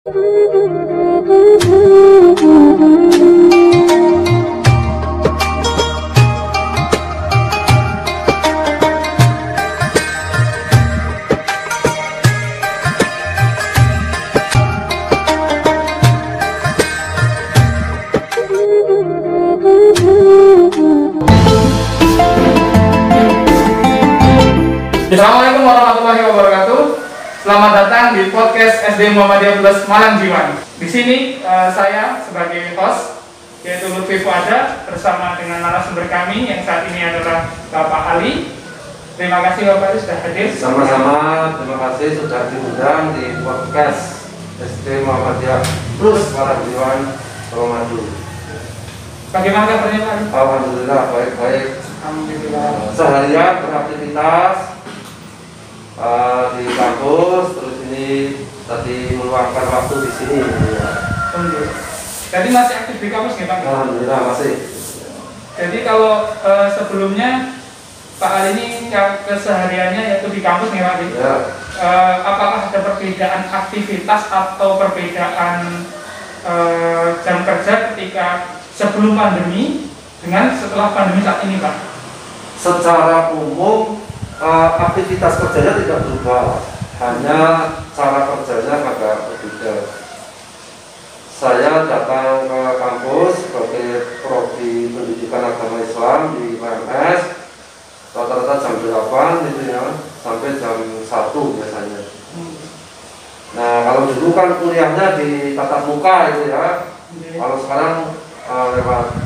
Assalamualaikum warahmatullahi wabarakatuh. Selamat datang di podcast SD Muhammadiyah Plus Malang Jiwan. Di sini saya sebagai host yaitu Lutfi Fuada bersama dengan narasumber kami yang saat ini adalah Bapak Ali. Terima kasih Bapak Ali sudah hadir. Sama-sama, terima kasih sudah diundang di podcast SD Muhammadiyah Plus Malang Jiwan Romadu. Bagaimana kabarnya Pak Ali? Alhamdulillah baik-baik. Alhamdulillah. Seharian beraktivitas di kampus, terus ini tadi meluangkan waktu di sini. Jadi masih aktif di kampus nggak Pak? Alhamdulillah masih. Jadi kalau sebelumnya Pak Ali ini kesehariannya yaitu di kampus nih Pak Ali. Ya. Apakah ada perbedaan aktivitas atau perbedaan jam kerja ketika sebelum pandemi dengan setelah pandemi saat ini Pak? Secara umum aktivitas kerjanya tidak berubah, hanya cara kerjanya agak berbeda. Saya datang ke kampus sebagai prodi pendidikan agama Islam di UMS rata-rata jam 8 gitu ya, sampai jam 1 biasanya. Nah kalau dulu kan kuliahnya di tatap muka gitu ya, kalau sekarang lewat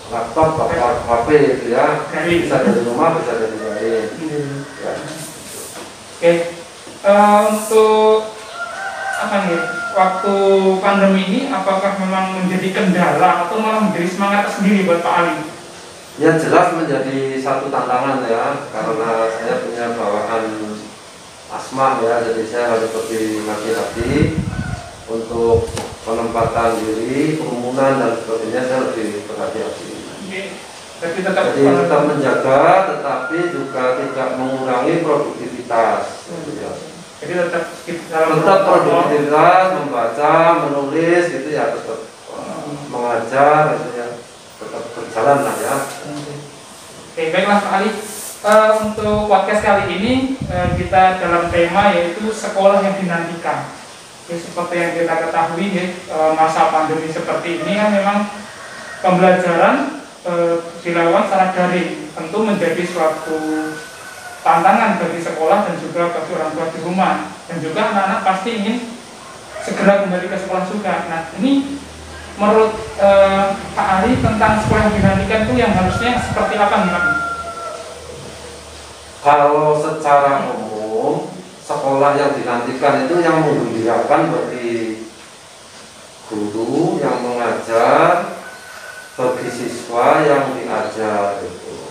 laptop atau HP gitu ya, bisa dari rumah, bisa dari lain. Ya. Oke, untuk apa nih? Waktu pandemi ini, apakah memang menjadi kendala atau malah menjadi semangat sendiri buat Pak Ali? Ya jelas menjadi satu tantangan ya, karena saya punya bawaan asma ya, jadi saya harus pergi hati-hati untuk penempatan diri, kerumunan dan sebagainya, saya lebih berhati-hati. Jadi tetap menjaga, tetapi juga tidak mengurangi produktivitas. Jadi tetap produktivitas, membaca, menulis gitu ya, tetap mengajar gitu ya, tetap berjalan lah ya. Oke, baiklah Pak Ali. Untuk podcast kali ini kita dalam tema yaitu sekolah yang dinantikan. Ya, seperti yang kita ketahui ya, masa pandemi seperti ini kan memang pembelajaran dilakukan secara daring, tentu menjadi suatu tantangan bagi sekolah dan juga bagi orang tua di rumah, dan juga anak-anak pasti ingin segera kembali ke sekolah juga. Nah ini menurut Pak Ali tentang sekolah yang dinantikan itu yang harusnya seperti apa nih Pak? Kalau secara umum sekolah yang dinantikan itu yang menggembirakan bagi guru yang mengajar, bagi siswa yang diajar itu,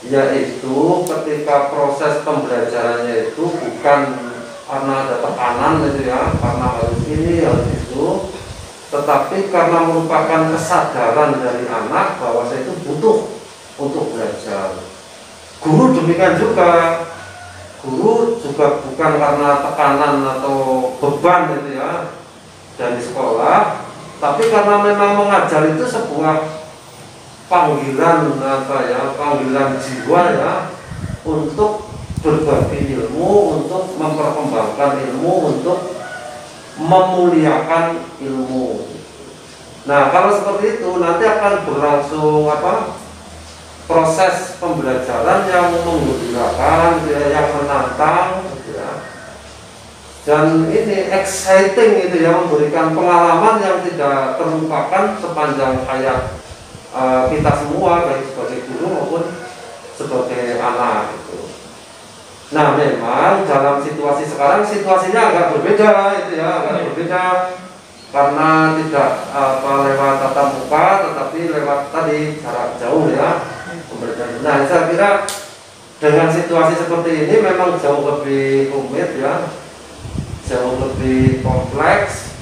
yaitu ketika proses pembelajarannya itu bukan karena ada tekanan gitu ya, karena harus ini harus itu, tetapi karena merupakan kesadaran dari anak bahwa saya itu butuh untuk belajar. Guru demikian juga, guru juga bukan karena tekanan atau beban gitu ya dari sekolah, tapi karena memang mengajar itu sebuah panggilan panggilan jiwa ya, untuk berbagi ilmu, untuk memperkembangkan ilmu, untuk memuliakan ilmu. Nah kalau seperti itu nanti akan berlangsung proses pembelajaran yang menggembirakan, yang menantang, dan ini exciting itu ya, memberikan pengalaman yang tidak terlupakan sepanjang hayat kita semua, baik sebagai guru maupun sebagai anak itu. Nah memang dalam situasi sekarang situasinya agak berbeda itu ya, agak berbeda karena tidak lewat tatap muka, tetapi lewat tadi jarak jauh ya. Nah saya kira dengan situasi seperti ini memang jauh lebih rumit ya, jauh lebih kompleks.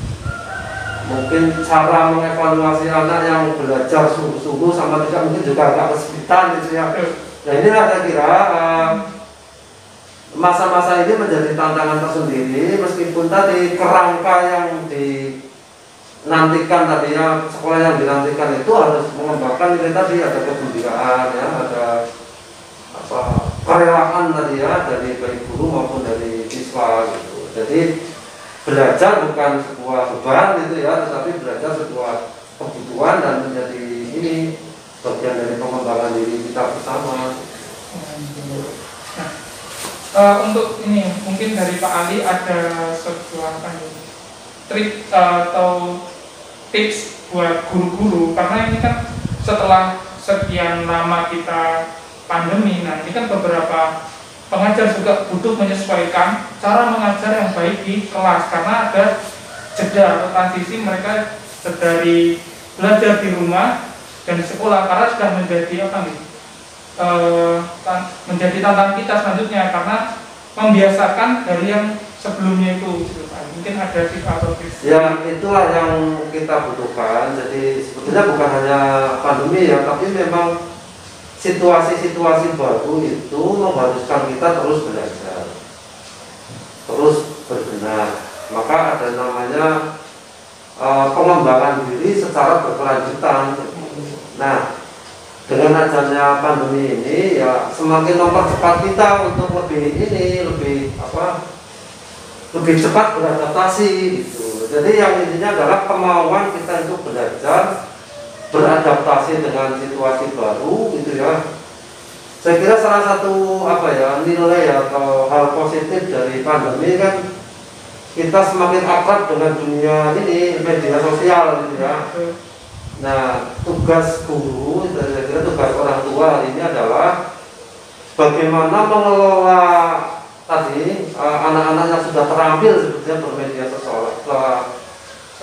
Mungkin cara mengevaluasi anak yang belajar sungguh-sungguh sama tidak mungkin juga agak kesulitan gitu ya. Nah inilah saya kira masa-masa ini menjadi tantangan tersendiri, meskipun tadi kerangka yang dinantikan tadi ya, sekolah yang dinantikan itu harus mengembangkan ini tadi, ada kegembiraan ya, ada apa kerelaan tadi ya, dari baik guru maupun dari siswa gitu. Jadi belajar bukan sebuah beban gitu ya, tetapi belajar sebuah kebutuhan dan menjadi ini bagian dari pengembangan diri kita bersama. Untuk ini mungkin dari Pak Ali ada sebuah trik atau tips buat guru-guru, karena ini kan setelah sekian lama kita pandemi, nah ini kan beberapa pengajar juga butuh menyesuaikan cara mengajar yang baik di kelas, karena ada jeda atau transisi mereka dari belajar di rumah dan di sekolah, karena sudah menjadi apa nih menjadi tantangan kita selanjutnya, karena membiasakan dari yang sebelumnya itu gitu, Pak. Mungkin ada tips atau tips Ya itulah yang kita butuhkan. Jadi sebetulnya bukan hanya pandemi ya, tapi memang situasi-situasi baru itu mengharuskan kita terus belajar, terus berbenah. Maka ada namanya pengembangan diri secara berkelanjutan. Nah, dengan adanya pandemi ini ya semakin mempercepat kita untuk lebih cepat beradaptasi gitu. Jadi yang intinya adalah kemauan kita untuk belajar, beradaptasi dengan situasi baru gitu ya. Saya kira salah satu nilai atau hal positif dari pandemi kan kita semakin akrab dengan dunia ini, media sosial gitu ya. Nah, tugas guru, saya kira tugas orang tua hari ini adalah bagaimana mengelola tadi anak-anak yang sudah terampil sebetulnya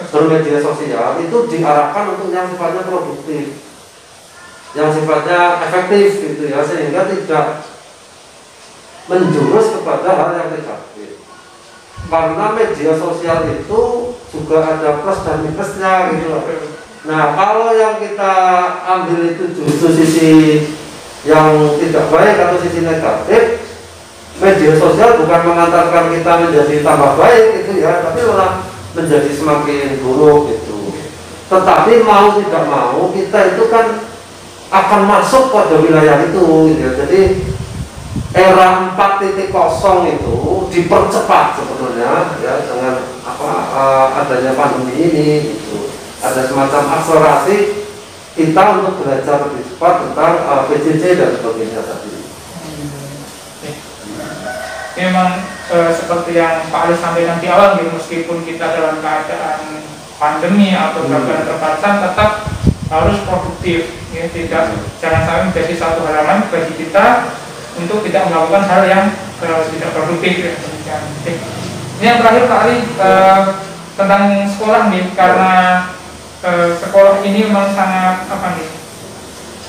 bermedia sosial itu diarahkan untuk yang sifatnya produktif, yang sifatnya efektif gitu ya, sehingga tidak menjurus kepada hal yang negatif. Karena media sosial itu juga ada plus dan minusnya gitu loh. Nah, kalau yang kita ambil itu justru sisi yang tidak baik atau sisi negatif, media sosial bukan mengantarkan kita menjadi tambah baik gitu ya, tapi malah menjadi semakin buruk gitu. Tetapi mau tidak mau kita itu kan akan masuk pada wilayah itu gitu ya. Jadi era 4.0 itu dipercepat sebetulnya ya dengan adanya pandemi ini gitu. Ada semacam akselerasi kita untuk belajar lebih cepat tentang PJJ dan sebagainya tadi. Memang seperti yang Pak Ali sampaikan di awal, gitu, meskipun kita dalam keadaan pandemi atau keterbatasan, tetap harus produktif, ya, jangan sampai menjadi satu halaman bagi kita untuk tidak melakukan hal yang tidak produktif. Ya. Ini yang terakhir Pak Ali tentang sekolah nih, karena sekolah ini memang sangat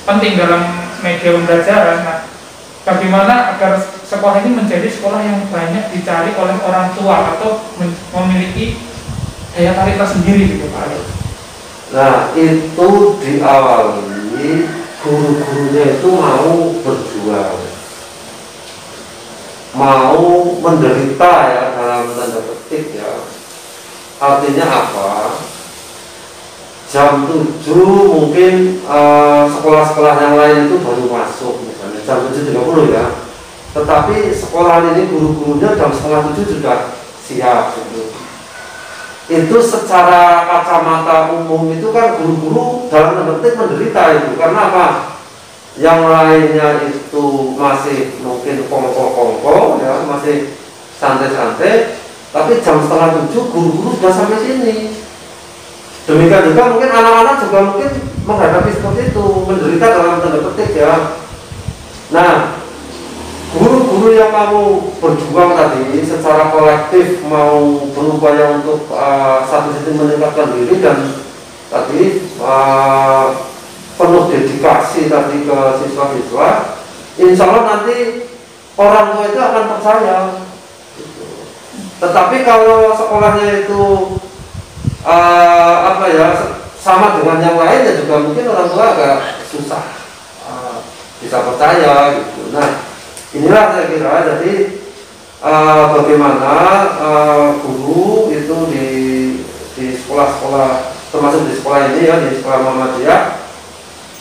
penting dalam media pembelajaran. Nah, bagaimana agar sekolah ini menjadi sekolah yang banyak dicari oleh orang tua atau memiliki daya tarik tersendiri gitu Pak Ali? Nah, itu diawali guru-gurunya itu mau berjuang, mau menderita ya dalam tanda petik ya. Artinya apa? Jam 7 mungkin sekolah-sekolah yang lain itu baru masuk, misalnya jam 7.30 ya. Tetapi sekolah ini guru-gurunya jam 6:30 sudah siap gitu. Itu secara kacamata umum itu kan guru-guru dalam tanda petik menderita itu. Karena apa? Yang lainnya itu masih mungkin kongko-kongko ya, masih santai-santai. Tapi jam 6:30 guru-guru sudah sampai sini. Demikian juga mungkin anak-anak juga mungkin menghadapi seperti itu, menderita dalam tanda petik ya. Nah, guru-guru yang mau berjuang tadi secara kolektif, mau berupaya untuk satu sisi meningkatkan diri dan tadi penuh dedikasi tadi ke siswa-siswa, insya Allah nanti orang tua itu akan percaya. Tetapi kalau sekolahnya itu sama dengan yang lain ya juga mungkin orang tua agak susah bisa percaya gitu. Nah, inilah saya kira jadi bagaimana guru itu di sekolah-sekolah, termasuk di sekolah ini ya, di sekolah Muhammadiyah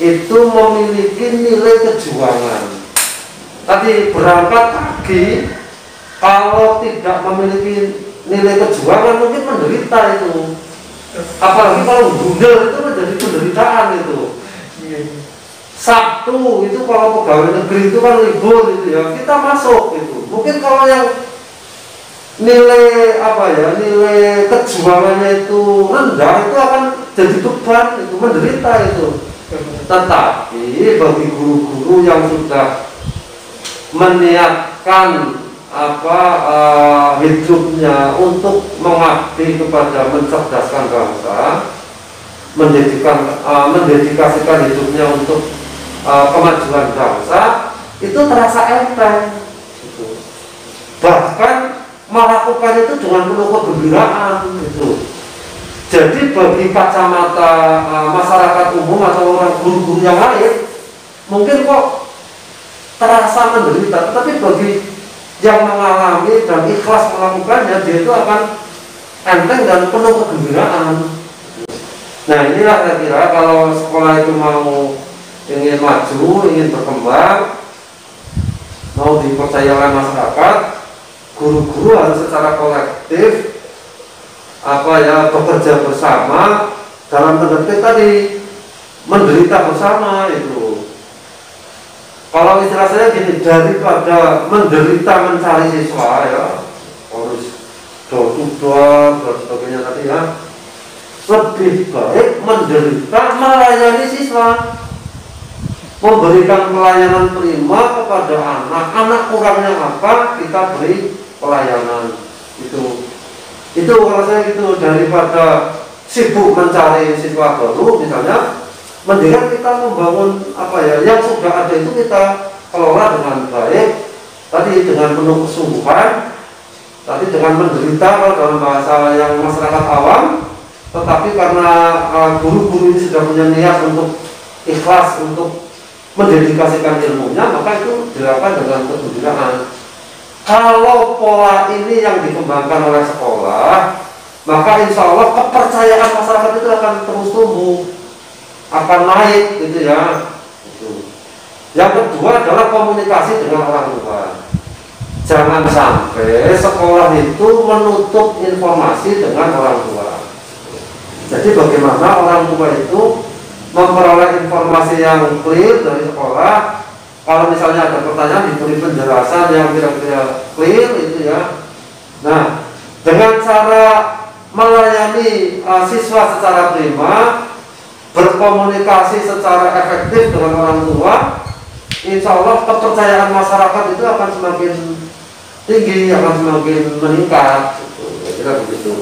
itu memiliki nilai kejuangan. Tadi berangkat pagi, kalau tidak memiliki nilai kejuangan mungkin menderita itu. Apalagi kalau bundel itu menjadi penderitaan itu. Sabtu itu kalau pegawai negeri itu kan libur itu ya, kita masuk itu. Mungkin kalau yang nilai nilai kejuangannya itu rendah, itu akan jadi beban, itu menderita itu. Tetapi bagi guru-guru yang sudah meniatkan hidupnya untuk mengabdi kepada mencerdaskan bangsa, mendedikasikan hidupnya untuk kemajuan bangsa, itu terasa enteng. Bahkan melakukan itu dengan penuh kegembiraan gitu. Jadi bagi kacamata masyarakat umum atau orang guru-guru yang lain mungkin kok terasa menderita, tapi bagi yang mengalami dan ikhlas melakukannya, dia itu akan enteng dan penuh kegembiraan. Nah inilah saya kira kalau sekolah itu mau ingin maju, ingin berkembang, mau dipercaya oleh masyarakat, guru-guru harus secara kolektif bekerja bersama dalam tanda petik tadi, menderita bersama itu. Kalau istilah saya gini, daripada menderita mencari siswa ya, harus door to door dan sebagainya tadi ya, lebih baik menderita melayani siswa, memberikan pelayanan prima kepada anak kurangnya apa, kita beri pelayanan itu kalau saya gitu, daripada sibuk mencari siswa baru misalnya, mendingan kita membangun yang sudah ada itu kita kelola dengan baik, tadi dengan penuh kesungguhan, tadi dengan menderita kalau dalam bahasa yang masyarakat awam, tetapi karena guru-guru ini sudah punya niat untuk ikhlas untuk mendedikasikan ilmunya, maka itu dilakukan dengan kegembiraan. Kalau pola ini yang dikembangkan oleh sekolah, maka insya Allah kepercayaan masyarakat itu akan terus tumbuh, akan naik gitu ya. Yang kedua adalah komunikasi dengan orang tua. Jangan sampai sekolah itu menutup informasi dengan orang tua. Jadi bagaimana orang tua itu memperoleh informasi yang clear dari sekolah. Kalau misalnya ada pertanyaan, diberi penjelasan yang kira-kira clear itu ya. Nah, dengan cara melayani siswa secara prima, berkomunikasi secara efektif dengan orang tua, insya Allah kepercayaan masyarakat itu akan semakin tinggi, akan semakin meningkat. Kira begitu.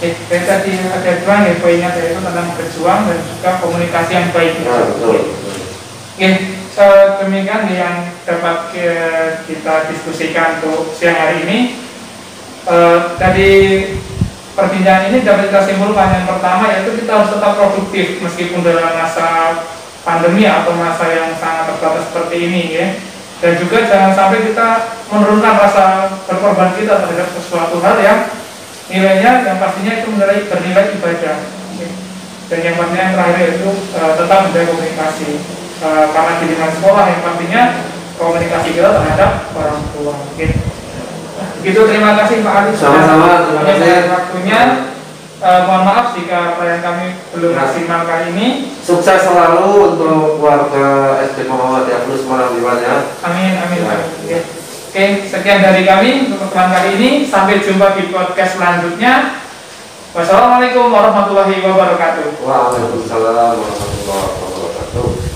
Baik, tadi ada dua ya poinnya, yaitu tentang berjuang dan juga komunikasi yang baik. Ya, betul. Demikian yang dapat kita diskusikan untuk siang hari ini. Dari perbincangan ini dapat kita simpulkan, yang pertama yaitu kita harus tetap produktif meskipun dalam masa pandemi atau masa yang sangat terbatas seperti ini ya. Dan juga jangan sampai kita menurunkan rasa berkorban kita terhadap sesuatu hal yang nilainya yang pastinya itu bernilai ibadah. Dan yang pastinya yang terakhir itu tetap menjaga komunikasi. Karena di lingkungan sekolah yang pastinya komunikasi kita terhadap orang tua. Begitu, terima kasih Pak Ali. Sama-sama, terima kasih waktunya. Mohon maaf jika apa yang kami belum maksimal kali ini. Sukses selalu untuk keluarga SD Muhammadiyah Plus Semarang ya. Amin, amin. Ya. Oke, sekian dari kami untuk pertemuan kali ini. Sampai jumpa di podcast selanjutnya. Wassalamualaikum warahmatullahi wabarakatuh. Waalaikumsalam warahmatullahi wabarakatuh.